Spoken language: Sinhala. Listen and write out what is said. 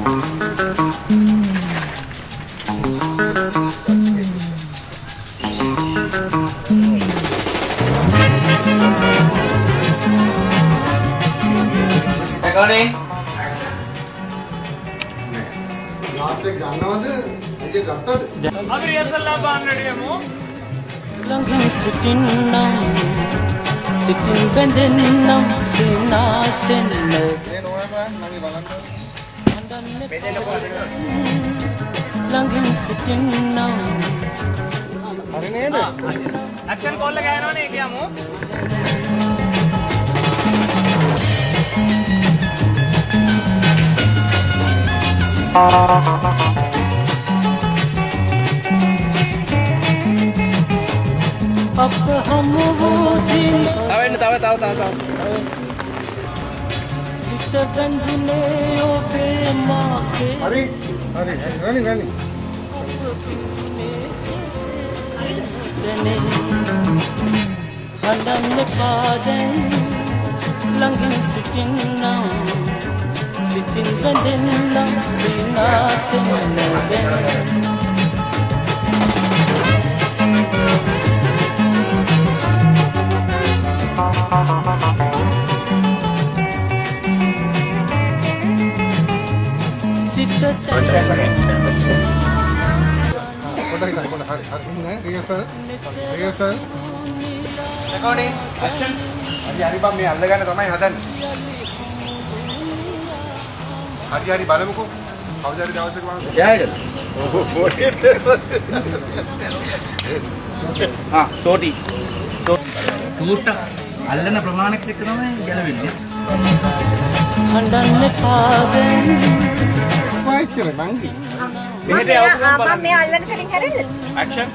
Recording. Last එක ගන්නවද? අයියේ ගත්තද? අපි රියසල්ලා බාන්න රෙඩියමු. ළඟින් සිටින්නම් සිටින් බැඳෙන්නම් සිනාසෙන්න මේ නෝයම මගේ බලන්න. ළඟින් සිටින්නම් හරි නේද? ඇක්ෂන් කෝල් එක යනවනේ කියමු. අප හමුවෝදී තව සිත බැඳුනේ ඔබේ මාගේ හරි. රණි. හඬන්න පාදෙන් ළඟින් සිටින්නම් සිතින් බැඳෙන්නම් සිනාසෙන්න දැන් සිත පොඩ්ඩක් හරි නේ රියසල්. Recording. Action. හරි බං මේ අල්ලගන්න තමයි හදන්නේ. හරි බලමුකෝ. කවුද හරි දවසක මම එයාද? සෝටි. ටූට් අල්ලන ප්‍රමාණයක් එක්ක තමයි ගැලවෙන්නේ. හඬන්න පාදෙන් වයිචර නංගි. මෙහෙට යවුවා මම මේ අල්ලන කලින් හැරෙන්නද? Action.